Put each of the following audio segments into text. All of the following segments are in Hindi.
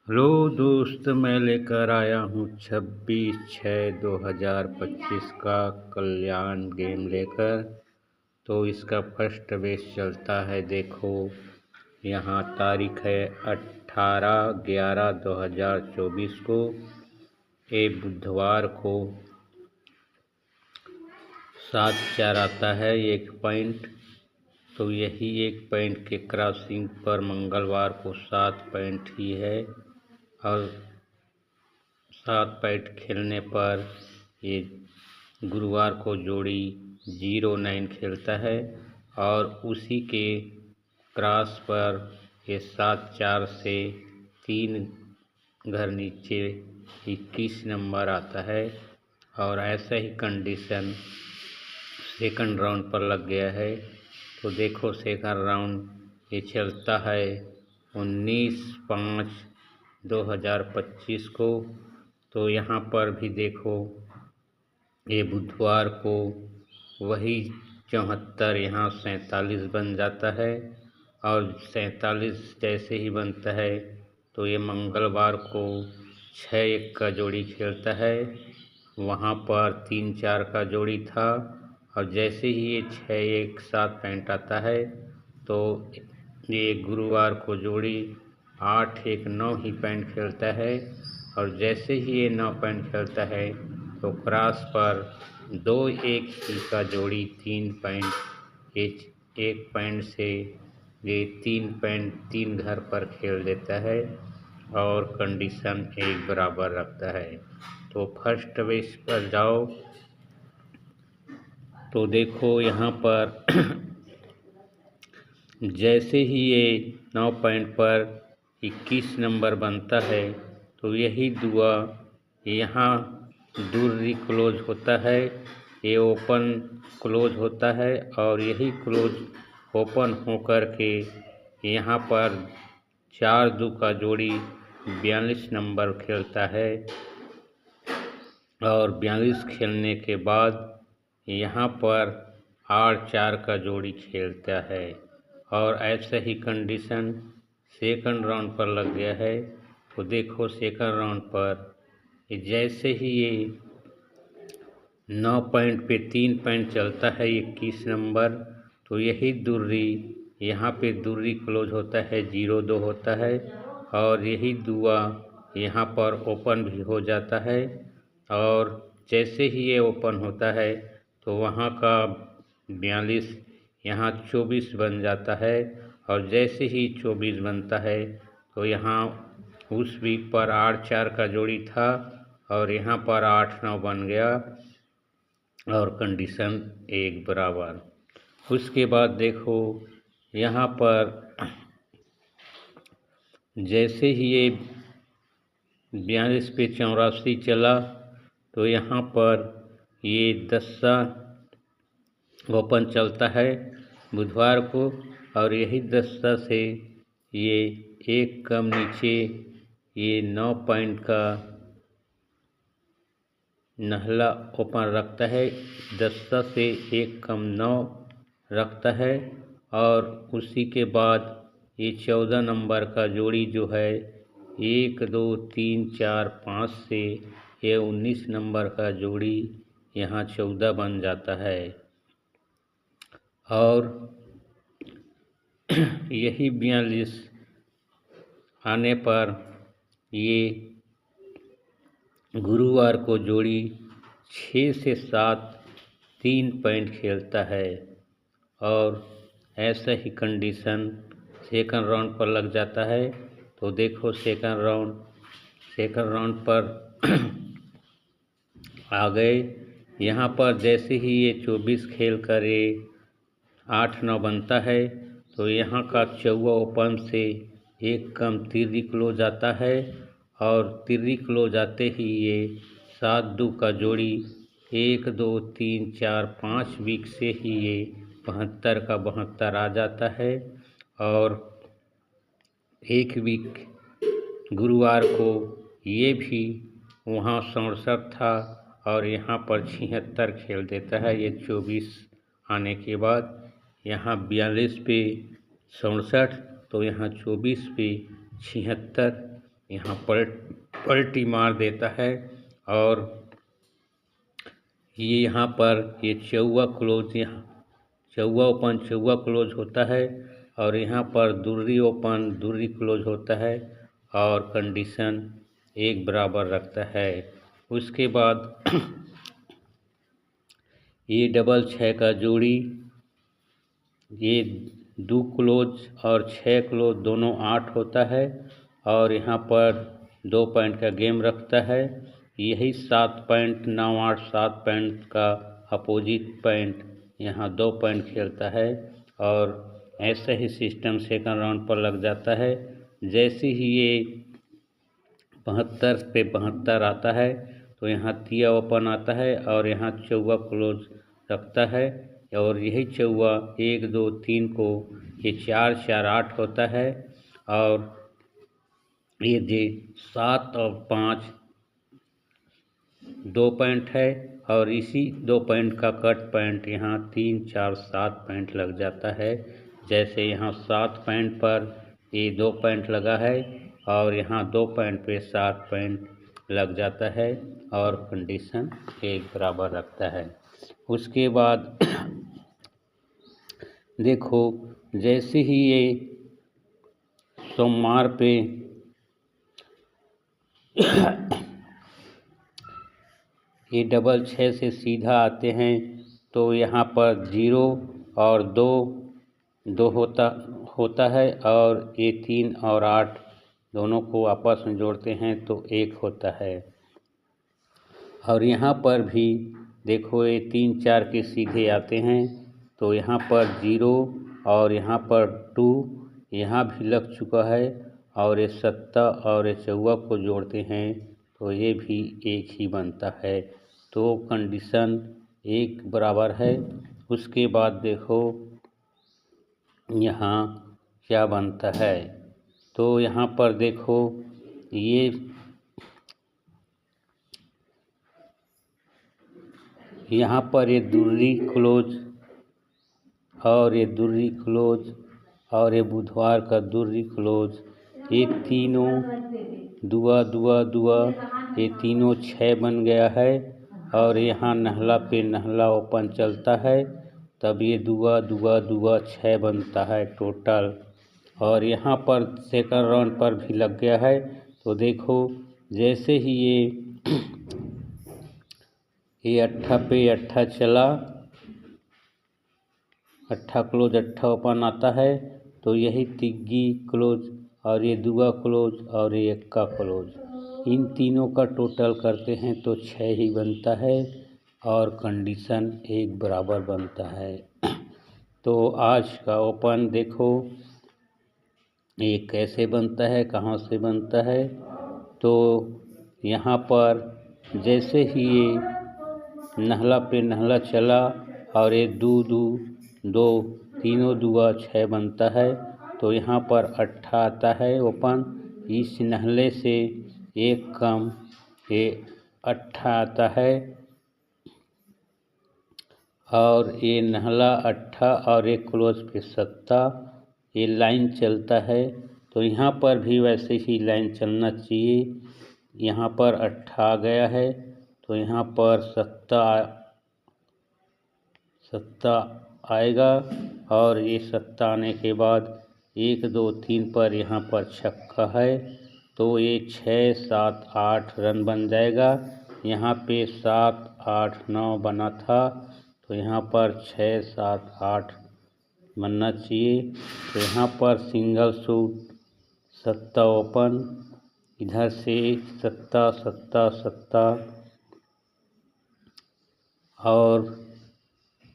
हेलो दोस्त, मैं लेकर आया हूँ 26/6/2025 का कल्याण गेम लेकर। तो इसका फर्स्ट बेस चलता है। देखो, यहाँ तारीख है 18/11/2024 को। ये बुधवार को 7/4 आता है 1 पॉइंट। तो यही 1 पॉइंट के क्रॉसिंग पर मंगलवार को 7 पॉइंट ही है। और 7 पॉइंट खेलने पर ये गुरुवार को जोड़ी 09 खेलता है। और उसी के क्रॉस पर ये 7/4 से 3 घर नीचे 21 नंबर आता है। और ऐसा ही कंडीशन सेकंड राउंड पर लग गया है। तो देखो, सेकंड राउंड ये चलता है 19/5/2025 को। तो यहाँ पर भी देखो, ये बुधवार को वही 74 यहाँ 47 बन जाता है। और 47 जैसे ही बनता है तो ये मंगलवार को 6-1 का जोड़ी खेलता है। वहाँ पर 3-4 का जोड़ी था। और जैसे ही ये 6-1 7 पॉइंट आता है तो ये गुरुवार को जोड़ी 8-1-9 ही पॉइंट खेलता है। और जैसे ही ये 9 पॉइंट खेलता है तो क्रॉस पर 2-1 ही का जोड़ी 3 पॉइंट 1 पॉइंट से ये 3 पॉइंट 3 घर पर खेल देता है। और कंडीशन एक बराबर रखता है। तो फर्स्ट बेस पर जाओ तो देखो, यहाँ पर जैसे ही ये 9 पॉइंट पर 21 नंबर बनता है तो यही दुआ यहाँ दूरी क्लोज होता है। ये ओपन क्लोज होता है। और यही क्लोज ओपन होकर के यहाँ पर 4-2 का जोड़ी 42 नंबर खेलता है। और 42 खेलने के बाद यहाँ पर 8-4 का जोड़ी खेलता है। और ऐसा ही कंडीशन सेकंड राउंड पर लग गया है। तो देखो, सेकंड राउंड पर जैसे ही ये 9 पॉइंट पे 3 पॉइंट चलता है 21 नंबर, तो यही दूरी यहाँ पे दूरी क्लोज होता है 0-2 होता है। और यही दुआ यहाँ पर ओपन भी हो जाता है। और जैसे ही ये ओपन होता है तो वहाँ का 42 यहाँ 24 बन जाता है। और जैसे ही 24 बनता है तो यहाँ उस वीक पर 8-4 का जोड़ी था और यहाँ पर 8-9 बन गया। और कंडीशन एक बराबर। उसके बाद देखो, यहाँ पर जैसे ही ये 42 पे 84 चला तो यहाँ पर ये 10 ओपन चलता है बुधवार को। और यही 10 से ये एक कम नीचे ये 9 पॉइंट का नहला ओपन रखता है। 10 से एक कम 9 रखता है। और उसी के बाद ये 14 नंबर का जोड़ी जो है 1 2 3 4 5 से ये 19 नंबर का जोड़ी यहाँ 14 बन जाता है। और यही 42 आने पर ये गुरुवार को जोड़ी 6 से 7 3 पॉइंट खेलता है। और ऐसा ही कंडीशन सेकंड राउंड पर लग जाता है। तो देखो, सेकंड राउंड पर आ गए। यहाँ पर जैसे ही ये 24 खेल कर ये 8-9 बनता है तो यहाँ का 14 ओपन से एक कम तिर्री क्लोज आता है। और तिर्री क्लोज आते ही ये 7-2 का जोड़ी 1 2 3 4 5 वीक से ही ये 72 का 72 आ जाता है। और एक वीक गुरुवार को ये भी वहाँ 67 था और यहाँ पर 76 खेल देता है। ये 24 आने के बाद यहाँ 42 पे 67 तो यहाँ 24 पे 76 यहाँ पलटी मार देता है और ये यहाँ पर ये चौवा क्लोज, यहाँ चौवा ओपन चौवा क्लोज होता है और यहाँ पर दुर्री ओपन दुर्री क्लोज होता है और कंडीशन एक बराबर रखता है। उसके बाद ये डबल 6 का जोड़ी, ये 2 क्लोज और 6 क्लोज दोनों 8 होता है और यहाँ पर 2 पॉइंट का गेम रखता है। यही 7 पॉइंट 9 8 7 पॉइंट का अपोजिट पॉइंट यहाँ 2 पॉइंट खेलता है और ऐसा ही सिस्टम सेकंड राउंड पर लग जाता है। जैसे ही ये 72 पे 72 आता है तो यहाँ तिया ओपन आता है और यहाँ चौवा क्लोज रखता है और यही चौवा 1 2 3 को ये 4 4 8 होता है और ये 7 और 5 2 पॉइंट है और इसी 2 पॉइंट का कट पॉइंट यहाँ 3 4 7 पॉइंट लग जाता है। जैसे यहाँ 7 पॉइंट पर ये 2 पॉइंट लगा है और यहाँ 2 पॉइंट पे 7 पॉइंट लग जाता है और कंडीशन एक बराबर रखता है। उसके बाद देखो जैसे ही ये सोमवार पे ये डबल 6 से सीधा आते हैं तो यहाँ पर 0 और 2 होता है और ये 3 और 8 दोनों को आपस में जोड़ते हैं तो 1 होता है। और यहाँ पर भी देखो ये 3 4 के सीधे आते हैं तो यहाँ पर 0 और यहाँ पर 2 यहाँ भी लग चुका है और ये 7 और ये 14 को जोड़ते हैं तो ये भी 1 ही बनता है। तो कंडीशन एक बराबर है। उसके बाद देखो यहाँ क्या बनता है तो यहाँ पर देखो ये यहाँ पर ये दुर्री क्लोज और ये दुर्री क्लोज और ये बुधवार का दुर्री क्लोज, ये तीनों दुआ दुआ दुआ ये तीनों 6 बन गया है और यहाँ नहला पे नहला ओपन चलता है तब ये दुआ दुआ दुआ 6 बनता है टोटल। और यहाँ पर सेकंड राउंड पर भी लग गया है तो देखो जैसे ही ये 8 पे 8 चला, 8 क्लोज 8 ओपन आता है तो यही तिग्गी क्लोज और ये दुआ क्लोज और ये 1 का क्लोज, इन तीनों का टोटल करते हैं तो 6 ही बनता है और कंडीशन एक बराबर बनता है। तो आज का ओपन देखो ये कैसे बनता है, कहाँ से बनता है। तो यहाँ पर जैसे ही ये नहला पे नहला चला और ये 2 2 2 तीनों दुआ 6 बनता है तो यहाँ पर 8 आता है ओपन, इस नहले से एक कम ये 8 आता है और ये नहला 8 और एक क्लोज पे 7 ये लाइन चलता है तो यहाँ पर भी वैसे ही लाइन चलना चाहिए। यहाँ पर 8 आ गया है तो यहाँ पर 7 आएगा और ये 7 आने के बाद 1 2 3 पर यहाँ पर छक्का है तो ये 6 7 8 रन बन जाएगा। यहाँ पे 7 8 9 बना था तो यहाँ पर 6 7 8 बनना चाहिए। तो यहाँ पर सिंगल शूट 7 ओपन, इधर से 7 7 7 और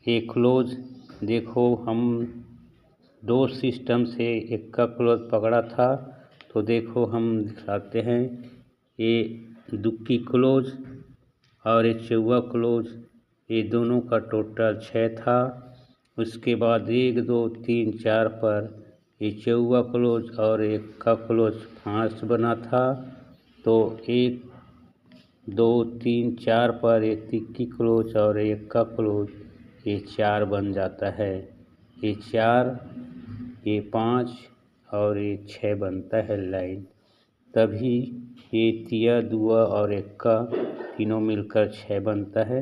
एक क्लोज। देखो हम 2 सिस्टम से 1 का क्लोज पकड़ा था तो देखो हम दिखाते हैं, ये दुक्की क्लोज और ये चौवा क्लोज, ये दोनों का टोटल 6 था। उसके बाद 1 2 3 4 पर ये चौवा क्लोज और 1 का क्लोज 5 बना था तो 1 2 3 4 पर एक तिक्की क्लोज और 1 का क्लोज ये 4 बन जाता है। ये 4 ये 5 और ये 6 बनता है लाइन। तभी ये तिया दुआ और एक्का तीनों मिलकर 6 बनता है।